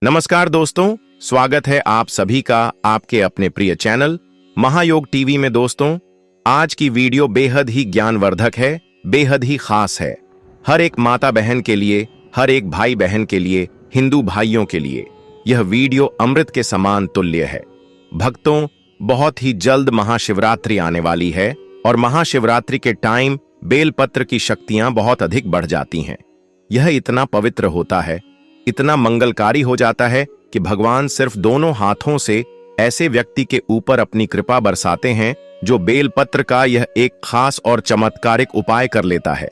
नमस्कार दोस्तों, स्वागत है आप सभी का आपके अपने प्रिय चैनल महायोग टीवी में। दोस्तों, आज की वीडियो बेहद ही ज्ञानवर्धक है, बेहद ही खास है। हर एक माता बहन के लिए, हर एक भाई बहन के लिए, हिंदू भाइयों के लिए यह वीडियो अमृत के समान तुल्य है। भक्तों, बहुत ही जल्द महाशिवरात्रि आने वाली है और महाशिवरात्रि के टाइम बेलपत्र की शक्तियां बहुत अधिक बढ़ जाती हैं। यह इतना पवित्र होता है, इतना मंगलकारी हो जाता है कि भगवान सिर्फ दोनों हाथों से ऐसे व्यक्ति के ऊपर अपनी कृपा बरसाते हैं जो बेलपत्र का यह एक खास और चमत्कारिक उपाय कर लेता है।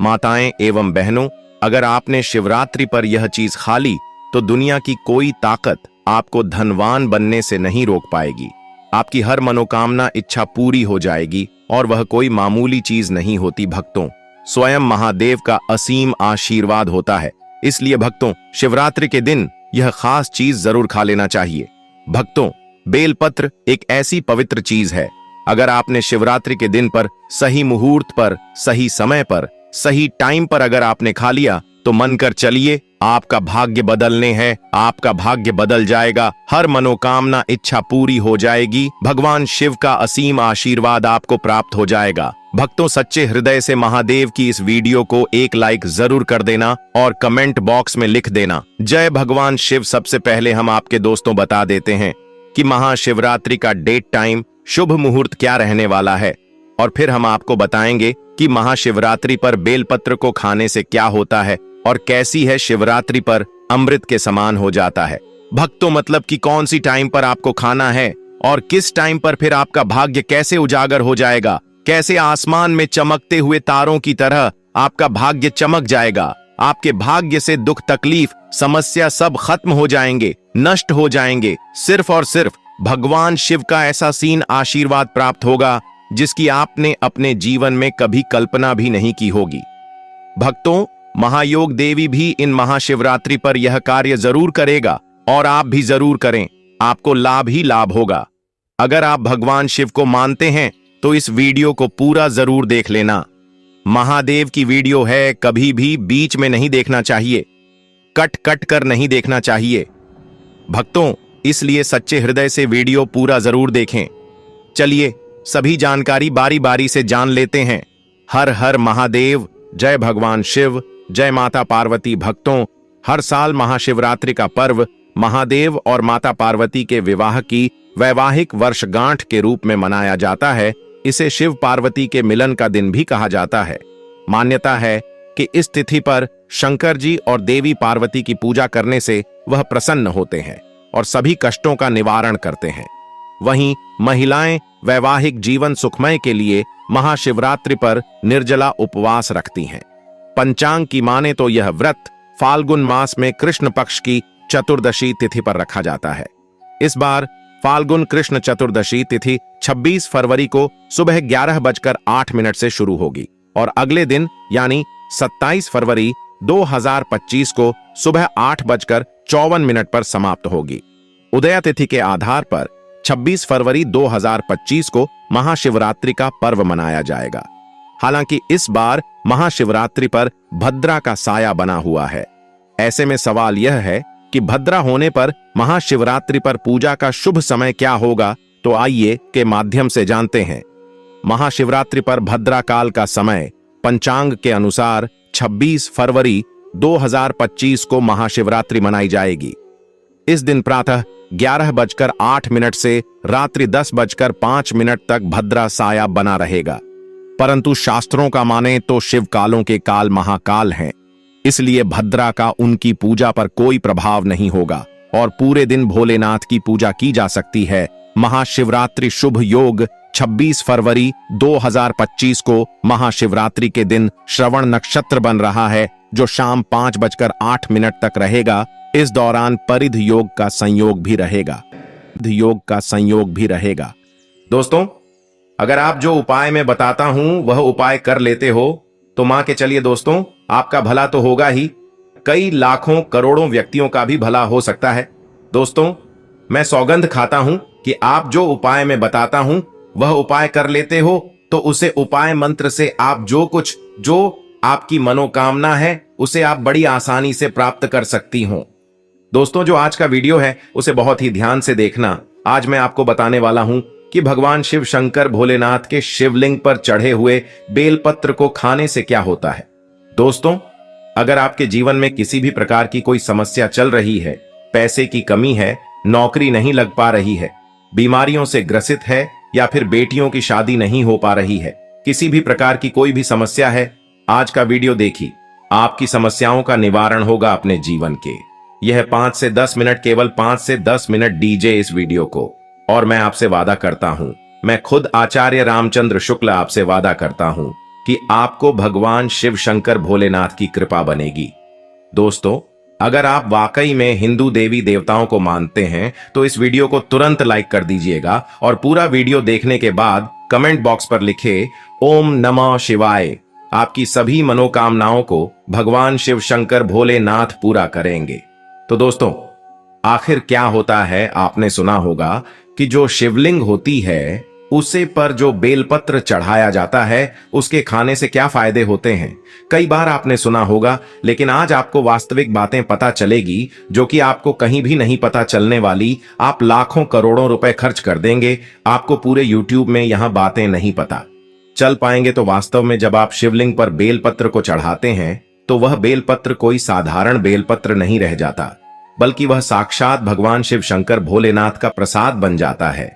माताएं एवं बहनों, अगर आपने शिवरात्रि पर यह चीज खा ली तो दुनिया की कोई ताकत आपको धनवान बनने से नहीं रोक पाएगी। आपकी हर मनोकामना इच्छा पूरी हो जाएगी और वह कोई मामूली चीज नहीं होती भक्तों, स्वयं महादेव का असीम आशीर्वाद होता है। इसलिए भक्तों, शिवरात्रि के दिन यह खास चीज जरूर खा लेना चाहिए। भक्तों, बेलपत्र एक ऐसी पवित्र चीज है, अगर आपने शिवरात्रि के दिन पर सही मुहूर्त पर, सही समय पर, सही टाइम पर अगर आपने खा लिया तो मन कर चलिए, आपका भाग्य बदलने हैं, आपका भाग्य बदल जाएगा, हर मनोकामना इच्छा पूरी हो जाएगी, भगवान शिव का असीम आशीर्वाद आपको प्राप्त हो जाएगा। भक्तों, सच्चे हृदय से महादेव की इस वीडियो को एक लाइक जरूर कर देना और कमेंट बॉक्स में लिख देना जय भगवान शिव। सबसे पहले हम आपके दोस्तों बता देते हैं कि महाशिवरात्रि का डेट टाइम, शुभ मुहूर्त क्या रहने वाला है, और फिर हम आपको बताएंगे कि महाशिवरात्रि पर बेलपत्र को खाने से क्या होता है और कैसी है शिवरात्रि पर अमृत के समान हो जाता है। भक्तों, मतलब कि कौन सी टाइम पर आपको खाना है और किस टाइम पर फिर आपका भाग्य कैसे उजागर हो जाएगा, कैसे आसमान में चमकते हुए तारों की तरह आपका भाग्य चमक जाएगा। आपके भाग्य से दुख तकलीफ समस्या सब खत्म हो जाएंगे, नष्ट हो जाएंगे। सिर्फ और सिर्फ भगवान शिव का ऐसा सीन आशीर्वाद प्राप्त होगा जिसकी आपने अपने जीवन में कभी कल्पना भी नहीं की होगी। भक्तों, महायोग देवी भी इन महाशिवरात्रि पर यह कार्य जरूर करेगा और आप भी जरूर करें, आपको लाभ ही लाभ होगा। अगर आप भगवान शिव को मानते हैं तो इस वीडियो को पूरा जरूर देख लेना। महादेव की वीडियो है, कभी भी बीच में नहीं देखना चाहिए, कट कट कर नहीं देखना चाहिए भक्तों, इसलिए सच्चे हृदय से वीडियो पूरा जरूर देखें। चलिए सभी जानकारी बारी बारी से जान लेते हैं। हर हर महादेव, जय भगवान शिव, जय माता पार्वती। भक्तों, हर साल महाशिवरात्रि का पर्व महादेव और माता पार्वती के विवाह की वैवाहिक वर्षगांठ के रूप में मनाया जाता है। इसे शिव पार्वती के मिलन का दिन भी कहा जाता है। मान्यता है कि इस तिथि पर शंकर जी और देवी पार्वती की पूजा करने से वह प्रसन्न होते हैं और सभी कष्टों का निवारण करते हैं। वहीं महिलाएं वैवाहिक जीवन सुखमय के लिए महाशिवरात्रि पर निर्जला उपवास रखती हैं। पंचांग की माने तो यह व्रत फाल्गुन मास में कृष्ण पक्ष की चतुर्दशी तिथि पर रखा जाता है। इस बार फाल्गुन कृष्ण चतुर्दशी तिथि 26 फरवरी को सुबह 11:08 से शुरू होगी और अगले दिन यानी 27 फरवरी 2025 को सुबह 8:54 पर समाप्त होगी। उदया तिथि के आधार पर 26 फरवरी 2025 को महाशिवरात्रि का पर्व मनाया जाएगा। हालांकि इस बार महाशिवरात्रि पर भद्रा का साया बना हुआ है। ऐसे में सवाल यह है कि भद्रा होने पर महाशिवरात्रि पर पूजा का शुभ समय क्या होगा, तो आइए के माध्यम से जानते हैं। महाशिवरात्रि पर भद्रा काल का समय पंचांग के अनुसार 26 फरवरी 2025 को महाशिवरात्रि मनाई जाएगी। इस दिन प्रातः 11:08 से रात्रि 10:05 तक भद्रा साया बना रहेगा। परंतु शास्त्रों का माने तो शिव कालों के काल महाकाल हैं, इसलिए भद्रा का उनकी पूजा पर कोई प्रभाव नहीं होगा और पूरे दिन भोलेनाथ की पूजा की जा सकती है। महाशिवरात्रि शुभ योग 26 फरवरी 2025 को महाशिवरात्रि के दिन श्रवण नक्षत्र बन रहा है, जो शाम 5:08 तक रहेगा। इस दौरान परिध योग का संयोग भी रहेगा। दोस्तों, अगर आप जो उपाय मैं बताता हूं वह उपाय कर लेते हो तो मान के चलिए दोस्तों, आपका भला तो होगा ही, कई लाखों करोड़ों व्यक्तियों का भी भला हो सकता है। दोस्तों, मैं सौगंध खाता हूं कि आप जो उपाय मैं बताता हूं वह उपाय कर लेते हो तो उसे उपाय मंत्र से आप जो आपकी मनोकामना है उसे आप बड़ी आसानी से प्राप्त कर सकती हो। दोस्तों, जो आज का वीडियो है उसे बहुत ही ध्यान से देखना। आज मैं आपको बताने वाला हूं कि भगवान शिव शंकर भोलेनाथ के शिवलिंग पर चढ़े हुए बेलपत्र को खाने से क्या होता है। दोस्तों, अगर आपके जीवन में किसी भी प्रकार की कोई समस्या चल रही है, पैसे की कमी है, नौकरी नहीं लग पा रही है, बीमारियों से ग्रसित है या फिर बेटियों की शादी नहीं हो पा रही है, किसी भी प्रकार की कोई भी समस्या है, आज का वीडियो देखिए। आपकी समस्याओं का निवारण होगा अपने जीवन के। यह 5 से 10 मिनट, केवल 5 से 10 मिनट दीजिए इस वीडियो को। और मैं आपसे वादा करता हूं, मैं खुद आचार्य रामचंद्र शुक्ल आपसे वादा करता हूं कि आपको भगवान शिव शंकर भोलेनाथ की कृपा बनेगी। दोस्तों, अगर आप वाकई में हिंदू देवी देवताओं को मानते हैं तो इस वीडियो को तुरंत लाइक कर दीजिएगा और पूरा वीडियो देखने के बाद कमेंट बॉक्स पर लिखे ओम नमः शिवाय। आपकी सभी मनोकामनाओं को भगवान शिव शंकर भोलेनाथ पूरा करेंगे। तो दोस्तों, आखिर क्या होता है, आपने सुना होगा कि जो शिवलिंग होती है उसे पर जो बेलपत्र चढ़ाया जाता है उसके खाने से क्या फायदे होते हैं, कई बार आपने सुना होगा। लेकिन आज आपको वास्तविक बातें पता चलेगी जो कि आपको कहीं भी नहीं पता चलने वाली। आप लाखों करोड़ों रुपए खर्च कर देंगे, आपको पूरे यूट्यूब में यहां बातें नहीं पता चल पाएंगे। तो वास्तव में जब आप शिवलिंग पर बेलपत्र को चढ़ाते हैं तो वह बेलपत्र कोई साधारण बेलपत्र नहीं रह जाता, बल्कि वह साक्षात भगवान शिव शंकर भोलेनाथ का प्रसाद बन जाता है।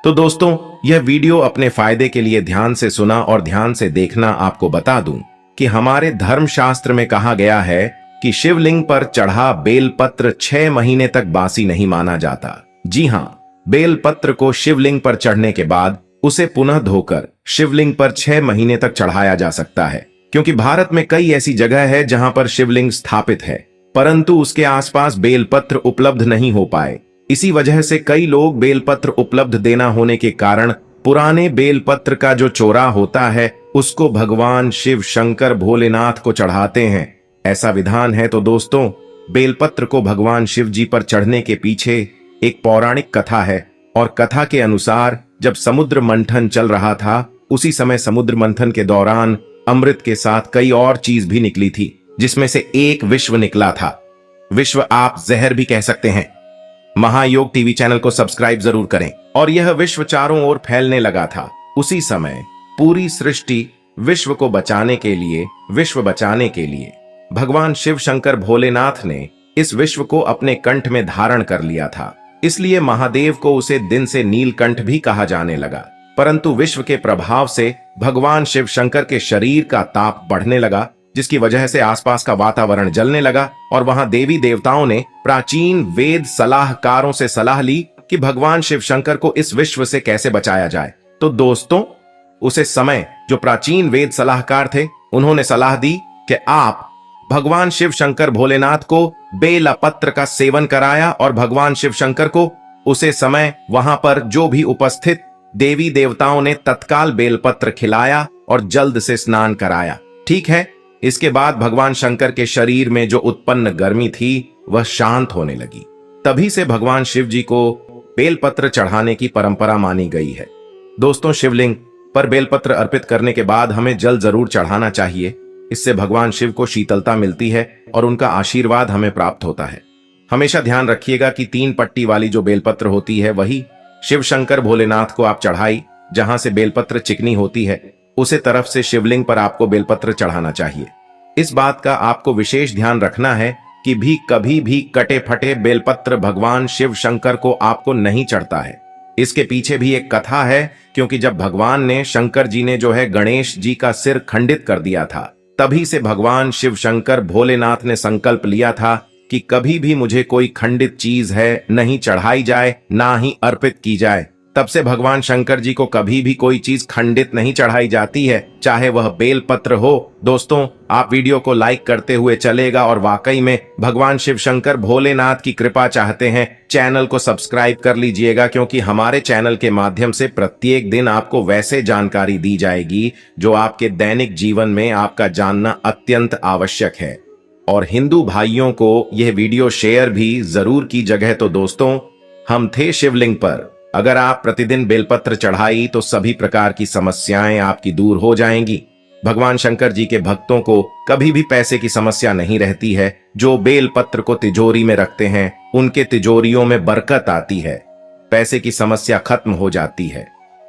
तो दोस्तों, यह वीडियो अपने फायदे के लिए ध्यान से सुना और ध्यान से देखना। आपको बता दूं कि हमारे धर्मशास्त्र में कहा गया है कि शिवलिंग पर चढ़ा बेलपत्र 6 महीने तक बासी नहीं माना जाता। जी हां, बेलपत्र को शिवलिंग पर चढ़ने के बाद उसे पुनः धोकर शिवलिंग पर 6 महीने तक चढ़ाया जा सकता है, क्योंकि भारत में कई ऐसी जगह है जहां पर शिवलिंग स्थापित है परंतु उसके आसपास बेलपत्र उपलब्ध नहीं हो पाए। इसी वजह से कई लोग बेलपत्र उपलब्ध देना होने के कारण पुराने बेलपत्र का जो चोरा होता है उसको भगवान शिव शंकर भोलेनाथ को चढ़ाते हैं। ऐसा विधान है। तो दोस्तों, बेलपत्र को भगवान शिव जी पर चढ़ने के पीछे एक पौराणिक कथा है और कथा के अनुसार जब समुद्र मंथन चल रहा था, उसी समय समुद्र मंथन के दौरान अमृत के साथ कई और चीज भी निकली थी, जिसमें से एक विश्व निकला था। विश्व आप जहर भी कह सकते हैं। महायोग टीवी चैनल को सब्सक्राइब जरूर करें। और यह विश्व चारों ओर फैलने लगा था। उसी समय पूरी सृष्टि विश्व को बचाने के लिए, विश्व बचाने के लिए भगवान शिव शंकर भोलेनाथ ने इस विश्व को अपने कंठ में धारण कर लिया था। इसलिए महादेव को उसे दिन से नीलकंठ भी कहा जाने लगा। परंतु विश्व के प्रभाव से भगवान शिव शंकर के शरीर का ताप बढ़ने लगा, जिसकी वजह से आसपास का वातावरण जलने लगा और वहां देवी देवताओं ने प्राचीन वेद सलाहकारों से सलाह ली कि भगवान शिव शंकर को इस विश्व से कैसे बचाया जाए। तो दोस्तों, उसे समय जो प्राचीन वेद सलाहकार थे, उन्होंने सलाह दी कि आप भगवान शिव शंकर भोलेनाथ को बेलपत्र का सेवन कराया और भगवान शिव शंकर को उसे समय वहां पर जो भी उपस्थित देवी देवताओं ने तत्काल बेलपत्र खिलाया और जल्द से स्नान कराया। ठीक है। इसके बाद भगवान शंकर के शरीर में जो उत्पन्न गर्मी थी वह शांत होने लगी। तभी से भगवान शिव जी को बेलपत्र चढ़ाने की परंपरा मानी गई है। दोस्तों, शिवलिंग पर बेलपत्र अर्पित करने के बाद हमें जल जरूर चढ़ाना चाहिए। इससे भगवान शिव को शीतलता मिलती है और उनका आशीर्वाद हमें प्राप्त होता है। हमेशा ध्यान रखिएगा कि 3 पट्टी वाली जो बेलपत्र होती है वही शिव शंकर भोलेनाथ को आप चढ़ाई। जहां से बेलपत्र चिकनी होती है उसे तरफ से शिवलिंग पर आपको बेलपत्र चढ़ाना चाहिए। इस बात का आपको विशेष ध्यान रखना है कि कभी भी कटे फटे बेलपत्र भगवान शिव शंकर को आपको नहीं चढ़ता है। इसके पीछे भी एक कथा है, क्योंकि जब भगवान ने, शंकर जी ने जो है गणेश जी का सिर खंडित कर दिया था, तभी से भगवान शिव शंकर भोलेनाथ ने संकल्प लिया था कि कभी भी मुझे कोई खंडित चीज है नहीं चढ़ाई जाए, ना ही अर्पित की जाए। तब से भगवान शंकर जी को कभी भी कोई चीज खंडित नहीं चढ़ाई जाती है, चाहे वह बेलपत्र हो। दोस्तों, आप वीडियो को लाइक करते हुए चलेगा और वाकई में भगवान शिव शंकर भोलेनाथ की कृपा चाहते हैं, चैनल को सब्सक्राइब कर लीजिएगा, क्योंकि हमारे चैनल के माध्यम से प्रत्येक दिन आपको वैसे जानकारी दी जाएगी जो आपके दैनिक जीवन में आपका जानना अत्यंत आवश्यक है। और हिंदू भाइयों को यह वीडियो शेयर भी जरूर की जगह। तो दोस्तों, हम थे शिवलिंग पर। अगर आप प्रतिदिन बेलपत्र चढ़ाई तो सभी प्रकार की समस्याएं आपकी दूर हो जाएंगी। भगवान शंकर जी के भक्तों को कभी भी पैसे की समस्या नहीं रहती है। जो बेल पत्र को तिजोरी में रखते हैं उनके तिजोरियों में बरकत आती है, पैसे की समस्या खत्म हो जाती है।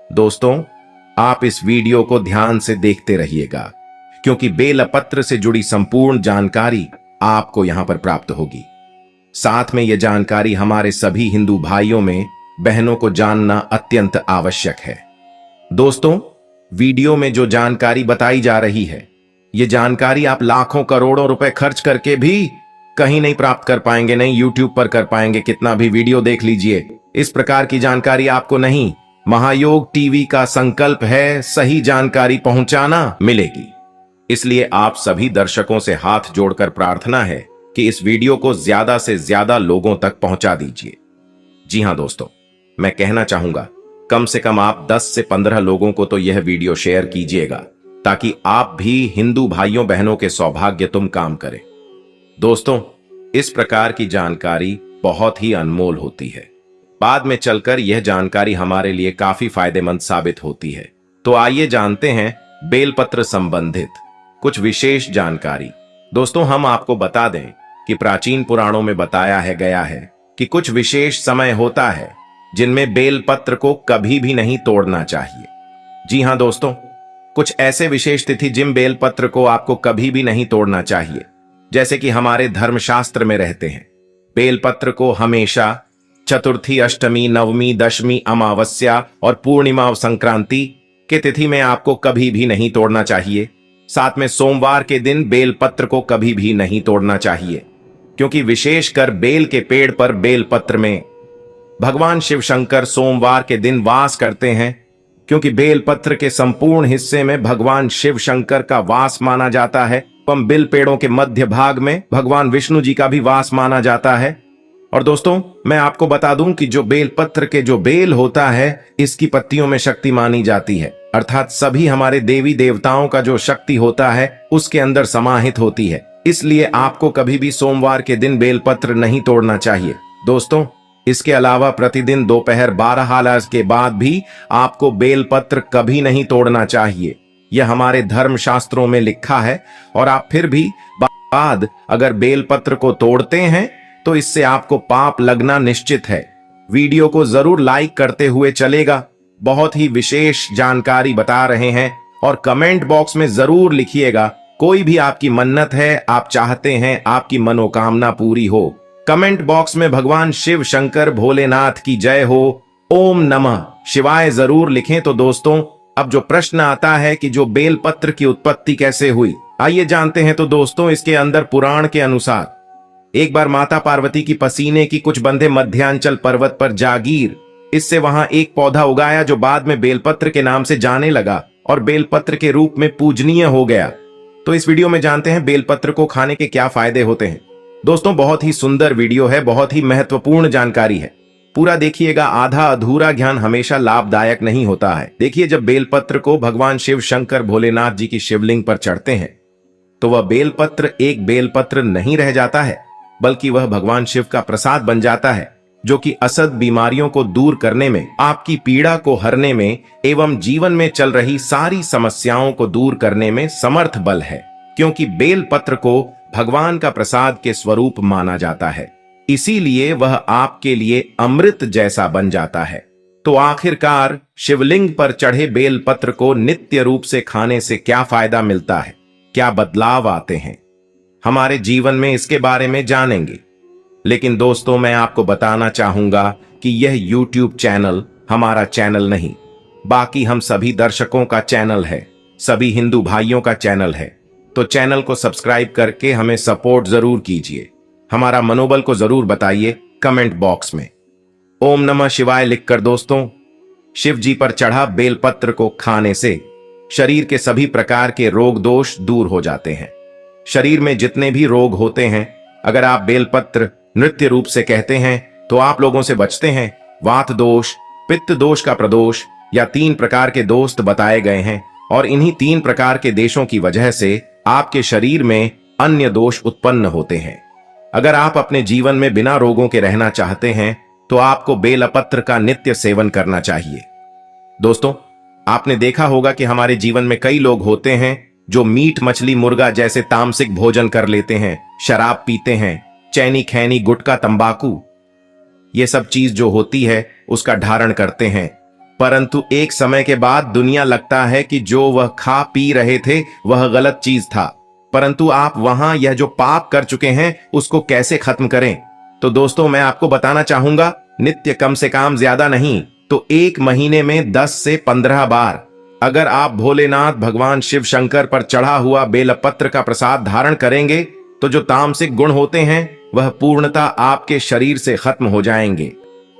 दोस्तों, आप इस वीडियो को ध्यान से देखते रहिएगा, क्योंकि बेल पत्र से जुड़ी संपूर्ण जानकारी आपको यहां पर प्राप्त होगी। साथ में यह जानकारी हमारे सभी हिंदू भाइयों में बहनों को जानना अत्यंत आवश्यक है। दोस्तों, वीडियो में जो जानकारी बताई जा रही है, यह जानकारी आप लाखों करोड़ों रुपए खर्च करके भी कहीं नहीं प्राप्त कर पाएंगे, नहीं यूट्यूब पर कर पाएंगे। कितना भी वीडियो देख लीजिए, इस प्रकार की जानकारी आपको नहीं। महायोग टीवी का संकल्प है सही जानकारी पहुंचाना मिलेगी। इसलिए आप सभी दर्शकों से हाथ जोड़कर प्रार्थना है कि इस वीडियो को ज्यादा से ज्यादा लोगों तक पहुंचा दीजिए। जी हां दोस्तों, मैं कहना चाहूंगा कम से कम आप 10 से 15 लोगों को तो यह वीडियो शेयर कीजिएगा, ताकि आप भी हिंदू भाइयों बहनों के सौभाग्य तुम काम करें। दोस्तों, इस प्रकार की जानकारी बहुत ही अनमोल होती है। बाद में चलकर यह जानकारी हमारे लिए काफी फायदेमंद साबित होती है। तो आइए जानते हैं बेलपत्र संबंधित कुछ विशेष जानकारी। दोस्तों, हम आपको बता दें कि प्राचीन पुराणों में बताया गया है कि कुछ विशेष समय होता है जिनमें बेलपत्र को कभी भी नहीं तोड़ना चाहिए। जी हां दोस्तों, कुछ ऐसे विशेष तिथि जिन बेलपत्र को आपको कभी भी नहीं तोड़ना चाहिए, जैसे कि हमारे धर्मशास्त्र में रहते हैं। बेलपत्र को हमेशा चतुर्थी, अष्टमी, नवमी, दशमी, अमावस्या और पूर्णिमा और संक्रांति के तिथि में आपको कभी भी नहीं तोड़ना चाहिए। साथ में सोमवार के दिन बेलपत्र को कभी भी नहीं तोड़ना चाहिए, क्योंकि विशेषकर बेल के पेड़ पर बेलपत्र में भगवान शिव शंकर सोमवार के दिन वास करते हैं। क्योंकि बेलपत्र के संपूर्ण हिस्से में भगवान शिव शंकर का वास माना जाता है, एवं बेल पेड़ों के मध्य भाग में भगवान विष्णु जी का भी वास माना जाता है। और दोस्तों, मैं आपको बता दूं कि जो बेलपत्र के जो बेल होता है, इसकी पत्तियों में शक्ति मानी जाती है, अर्थात सभी हमारे देवी देवताओं का जो शक्ति होता है उसके अंदर समाहित होती है। इसलिए आपको कभी भी सोमवार के दिन बेलपत्र नहीं तोड़ना चाहिए। दोस्तों, इसके अलावा प्रतिदिन दोपहर 12 के बाद भी आपको बेलपत्र कभी नहीं तोड़ना चाहिए। यह हमारे धर्म शास्त्रों में लिखा है। और आप फिर भी बाद अगर बेलपत्र को तोड़ते हैं तो इससे आपको पाप लगना निश्चित है। वीडियो को जरूर लाइक करते हुए चलेगा। बहुत ही विशेष जानकारी बता रहे हैं। और कमेंट बॉक्स में जरूर लिखिएगा, कोई भी आपकी मन्नत है, आप चाहते हैं आपकी मनोकामना पूरी हो। कमेंट बॉक्स में भगवान शिव शंकर भोलेनाथ की जय हो, ओम नमः शिवाय जरूर लिखें। तो दोस्तों, अब जो प्रश्न आता है कि जो बेलपत्र की उत्पत्ति कैसे हुई, आइए जानते हैं। तो दोस्तों, इसके अंदर पुराण के अनुसार एक बार माता पार्वती की पसीने की कुछ बंधे मध्यांचल पर्वत पर जागीर, इससे वहां एक पौधा उगाया जो बाद में बेलपत्र के नाम से जाने लगा और बेलपत्र के रूप में पूजनीय हो गया। तो इस वीडियो में जानते हैं बेलपत्र को खाने के क्या फायदे होते हैं। दोस्तों, बहुत ही सुंदर वीडियो है, बहुत ही महत्वपूर्ण जानकारी है, पूरा देखिएगा। आधा अधूरा ज्ञान हमेशा लाभदायक नहीं होता है। देखिए, जब बेलपत्र को भगवान शिव शंकर भोलेनाथ जी की शिवलिंग पर चढ़ते हैं तो वह बेलपत्र एक बेलपत्र नहीं रह जाता है, बल्कि वह भगवान शिव का प्रसाद बन जाता है, जो कि असद बीमारियों को दूर करने में, आपकी पीड़ा को हरने में एवं जीवन में चल रही सारी समस्याओं को दूर करने में समर्थ बल है। क्योंकि बेलपत्र को भगवान का प्रसाद के स्वरूप माना जाता है, इसीलिए वह आपके लिए अमृत जैसा बन जाता है। तो आखिरकार शिवलिंग पर चढ़े बेलपत्र को नित्य रूप से खाने से क्या फायदा मिलता है, क्या बदलाव आते हैं हमारे जीवन में, इसके बारे में जानेंगे। लेकिन दोस्तों, मैं आपको बताना चाहूंगा कि यह YouTube चैनल हमारा चैनल नहीं, बाकी हम सभी दर्शकों का चैनल है, सभी हिंदू भाइयों का चैनल है। तो चैनल को सब्सक्राइब करके हमें सपोर्ट जरूर कीजिए। हमारा मनोबल को जरूर बताइए कमेंट बॉक्स में ओम नमः शिवाय लिखकर। दोस्तों, शिव जी पर चढ़ा बेलपत्र को खाने से शरीर के सभी प्रकार के रोग दोष दूर हो जाते हैं। शरीर में जितने भी रोग होते हैं, अगर आप बेलपत्र नृत्य रूप से कहते हैं तो आप लोगों से बचते हैं। वात दोष, पित्त दोष का प्रदोष या 3 प्रकार के दोष बताए गए हैं, और इन्हीं 3 प्रकार के देशों की वजह से आपके शरीर में अन्य दोष उत्पन्न होते हैं। अगर आप अपने जीवन में बिना रोगों के रहना चाहते हैं तो आपको बेलपत्र का नित्य सेवन करना चाहिए। दोस्तों, आपने देखा होगा कि हमारे जीवन में कई लोग होते हैं जो मीट मछली मुर्गा जैसे तामसिक भोजन कर लेते हैं, शराब पीते हैं, चैनी खैनी गुटखा तंबाकू, ये सब चीज जो होती है उसका धारण करते हैं, परंतु एक समय के बाद दुनिया लगता है कि जो वह खा पी रहे थे वह गलत चीज था, परंतु आप वहां यह जो पाप कर चुके हैं उसको कैसे खत्म करें? तो दोस्तों मैं आपको बताना चाहूंगा, नित्य कम से कम ज्यादा नहीं तो एक महीने में 10 से 15 बार अगर आप भोलेनाथ भगवान शिव शंकर पर चढ़ा हुआ बेलपत्र का प्रसाद धारण करेंगे तो जो तामसिक गुण होते हैं वह पूर्णतः आपके शरीर से खत्म हो जाएंगे।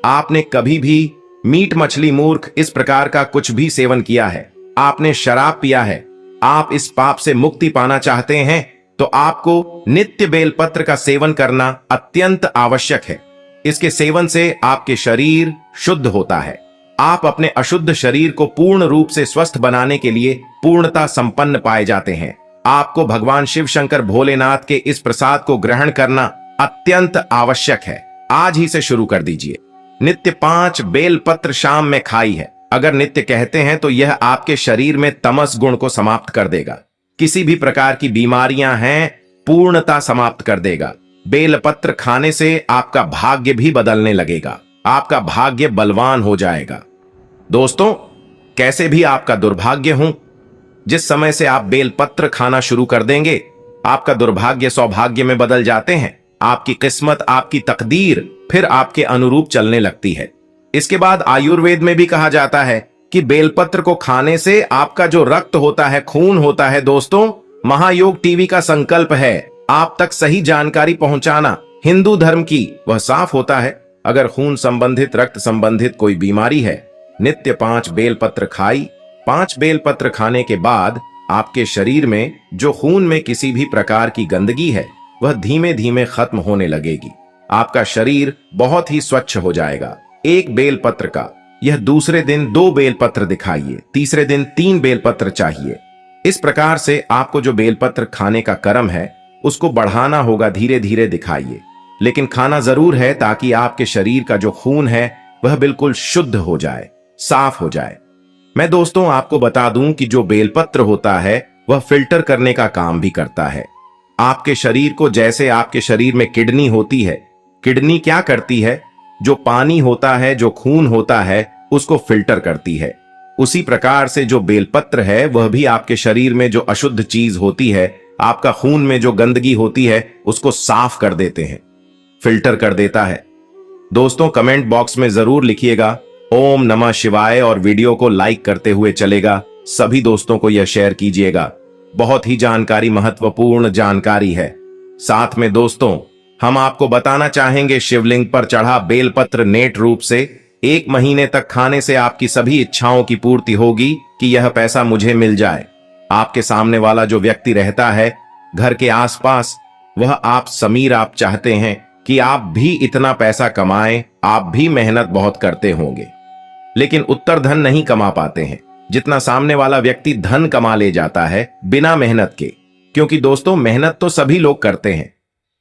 आपने कभी भी मीट मछली मूर्ख इस प्रकार का कुछ भी सेवन किया है, आपने शराब पिया है, आप इस पाप से मुक्ति पाना चाहते हैं तो आपको नित्य बेलपत्र का सेवन करना अत्यंत आवश्यक है। इसके सेवन से आपके शरीर शुद्ध होता है। आप अपने अशुद्ध शरीर को पूर्ण रूप से स्वस्थ बनाने के लिए पूर्णता संपन्न पाए जाते हैं। आपको भगवान शिव शंकर भोलेनाथ के इस प्रसाद को ग्रहण करना अत्यंत आवश्यक है। आज ही से शुरू कर दीजिए। नित्य 5 बेलपत्र शाम में खाई है। अगर नित्य कहते हैं तो यह आपके शरीर में तमस गुण को समाप्त कर देगा। किसी भी प्रकार की बीमारियां हैं पूर्णता समाप्त कर देगा। बेलपत्र खाने से आपका भाग्य भी बदलने लगेगा, आपका भाग्य बलवान हो जाएगा। दोस्तों कैसे भी आपका दुर्भाग्य हो, जिस समय से आप बेलपत्र खाना शुरू कर देंगे आपका दुर्भाग्य सौभाग्य में बदल जाते हैं। आपकी किस्मत, आपकी तकदीर फिर आपके अनुरूप चलने लगती है। इसके बाद आयुर्वेद में भी कहा जाता है कि बेलपत्र को खाने से आपका जो रक्त होता है, खून होता है। दोस्तों महायोग टीवी का संकल्प है आप तक सही जानकारी पहुंचाना। हिंदू धर्म की वह साफ होता है। अगर खून संबंधित, रक्त संबंधित कोई बीमारी है, नित्य 5 बेलपत्र खाई। 5 बेलपत्र खाने के बाद आपके शरीर में जो खून में किसी भी प्रकार की गंदगी है वह धीमे धीमे खत्म होने लगेगी। आपका शरीर बहुत ही स्वच्छ हो जाएगा। 1 बेलपत्र का यह दूसरे दिन 2 बेलपत्र दिखाइए, तीसरे दिन 3 बेलपत्र चाहिए। इस प्रकार से आपको जो बेलपत्र खाने का क्रम है उसको बढ़ाना होगा, धीरे धीरे दिखाइए, लेकिन खाना जरूर है ताकि आपके शरीर का जो खून है वह बिल्कुल शुद्ध हो जाए, साफ हो जाए। मैं दोस्तों आपको बता दूं कि जो बेलपत्र होता है वह फिल्टर करने का काम भी करता है। आपके शरीर को, जैसे आपके शरीर में किडनी होती है, किडनी क्या करती है, जो पानी होता है, जो खून होता है उसको फिल्टर करती है। उसी प्रकार से जो बेलपत्र है वह भी आपके शरीर में जो अशुद्ध चीज होती है, आपका खून में जो गंदगी होती है उसको साफ कर देते हैं, फिल्टर कर देता है। दोस्तों कमेंट बॉक्स में जरूर लिखिएगा ओम नमः शिवाय और वीडियो को लाइक करते हुए चलेगा। सभी दोस्तों को यह शेयर कीजिएगा। बहुत ही जानकारी, महत्वपूर्ण जानकारी है। साथ में दोस्तों हम आपको बताना चाहेंगे शिवलिंग पर चढ़ा बेलपत्र नेट रूप से 1 महीने तक खाने से आपकी सभी इच्छाओं की पूर्ति होगी कि यह पैसा मुझे मिल जाए। आपके सामने वाला जो व्यक्ति रहता है घर के आसपास, वह आप समीर, आप चाहते हैं कि आप भी इतना पैसा कमाएं, आप भी मेहनत बहुत करते होंगे लेकिन उत्तर धन नहीं कमा पाते हैं जितना सामने वाला व्यक्ति धन कमा ले जाता है बिना मेहनत के। क्योंकि दोस्तों मेहनत तो सभी लोग करते हैं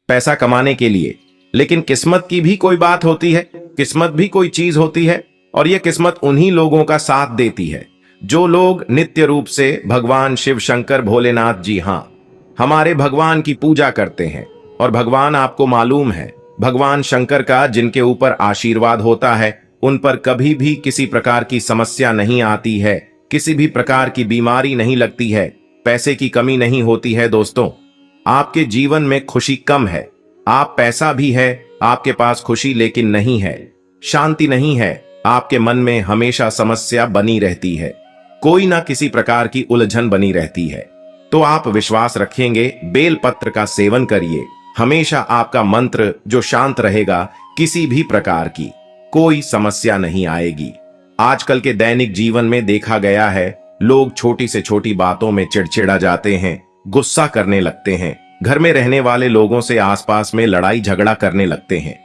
पैसा कमाने के लिए, लेकिन किस्मत की भी कोई बात होती है, किस्मत भी कोई चीज होती है और यह किस्मत उन्हीं लोगों का साथ देती है जो लोग नित्य रूप से भगवान शिव शंकर भोलेनाथ, जी हां, हमारे भगवान की पूजा करते हैं। और भगवान आपको मालूम है, भगवान शंकर का जिनके ऊपर आशीर्वाद होता है उन पर कभी भी किसी प्रकार की समस्या नहीं आती है, किसी भी प्रकार की बीमारी नहीं लगती है, पैसे की कमी नहीं होती है। दोस्तों आपके जीवन में खुशी कम है, आप पैसा भी है आपके पास खुशी लेकिन नहीं है, शांति नहीं है, आपके मन में हमेशा समस्या बनी रहती है, कोई ना किसी प्रकार की उलझन बनी रहती है। तो आप विश्वास रखेंगे, बेलपत्र का सेवन करिए, हमेशा आपका मंत्र जो शांत रहेगा, किसी भी प्रकार की कोई समस्या नहीं आएगी। आजकल के दैनिक जीवन में देखा गया है लोग छोटी से छोटी बातों में चिड़चिड़ा जाते हैं, गुस्सा करने लगते हैं, घर में रहने वाले लोगों से आसपास में लड़ाई झगड़ा करने लगते हैं,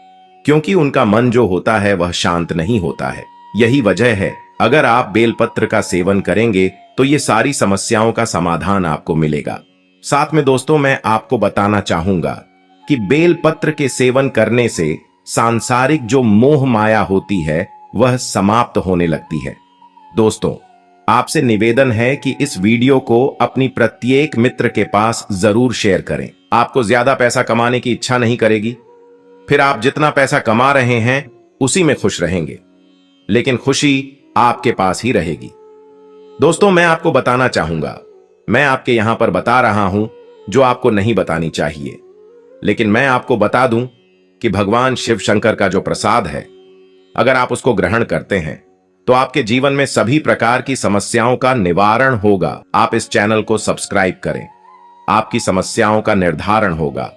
क्योंकि उनका मन जो होता है वह शांत नहीं होता है। यही वजह है, अगर आप बेलपत्र का सेवन करेंगे तो ये सारी समस्याओं का समाधान आपको मिलेगा। साथ में दोस्तों मैं आपको बताना चाहूंगा कि बेलपत्र के सेवन करने से सांसारिक जो मोह माया होती है वह समाप्त होने लगती है। दोस्तों आपसे निवेदन है कि इस वीडियो को अपनी प्रत्येक मित्र के पास जरूर शेयर करें। आपको ज्यादा पैसा कमाने की इच्छा नहीं करेगी, फिर आप जितना पैसा कमा रहे हैं उसी में खुश रहेंगे, लेकिन खुशी आपके पास ही रहेगी। दोस्तों, मैं आपको बताना चाहूंगा, मैं आपके यहां पर बता रहा हूं जो आपको नहीं बतानी चाहिए, लेकिन मैं आपको बता दूं कि भगवान शिव शंकर का जो प्रसाद है, अगर आप उसको ग्रहण करते हैं तो आपके जीवन में सभी प्रकार की समस्याओं का निवारण होगा। आप इस चैनल को सब्सक्राइब करें, आपकी समस्याओं का निर्धारण होगा।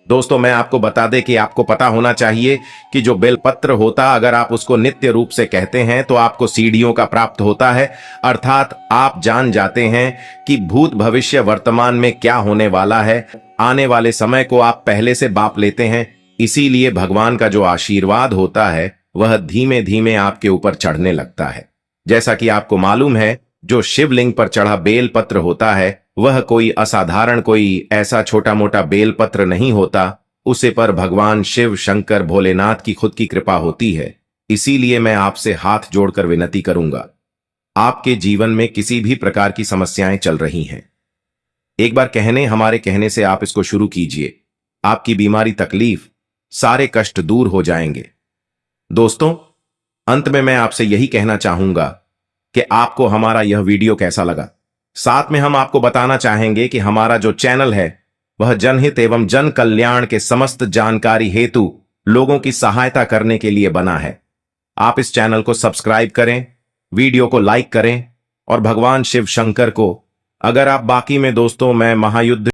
दोस्तों, मैं आपको बता दें कि आपको पता होना चाहिए कि जो बेलपत्र होता, अगर आप उसको नित्य रूप से कहते हैं तो आपको सीढ़ियों का प्राप्त होता है, अर्थात आप जान जाते हैं कि भूत भविष्य वर्तमान में क्या होने वाला है। आने वाले समय को आप पहले से बाप लेते हैं, इसीलिए भगवान का जो आशीर्वाद होता है वह धीमे धीमे आपके ऊपर चढ़ने लगता है। जैसा कि आपको मालूम है, जो शिवलिंग पर चढ़ा बेलपत्र होता है वह कोई असाधारण, कोई ऐसा छोटा मोटा बेलपत्र नहीं होता, उसे पर भगवान शिव शंकर भोलेनाथ की खुद की कृपा होती है। इसीलिए मैं आपसे हाथ जोड़कर विनती करूंगा, आपके जीवन में किसी भी प्रकार की समस्याएं चल रही हैं, एक बार हमारे कहने से आप इसको शुरू कीजिए, आपकी बीमारी, तकलीफ, सारे कष्ट दूर हो जाएंगे। दोस्तों, अंत में मैं आपसे यही कहना चाहूंगा कि आपको हमारा यह वीडियो कैसा लगा। साथ में हम आपको बताना चाहेंगे कि हमारा जो चैनल है वह जनहित एवं जन कल्याण के समस्त जानकारी हेतु लोगों की सहायता करने के लिए बना है। आप इस चैनल को सब्सक्राइब करें, वीडियो को लाइक करें और भगवान शिव शंकर को, अगर आप बाकी में दोस्तों, मैं महायुद्ध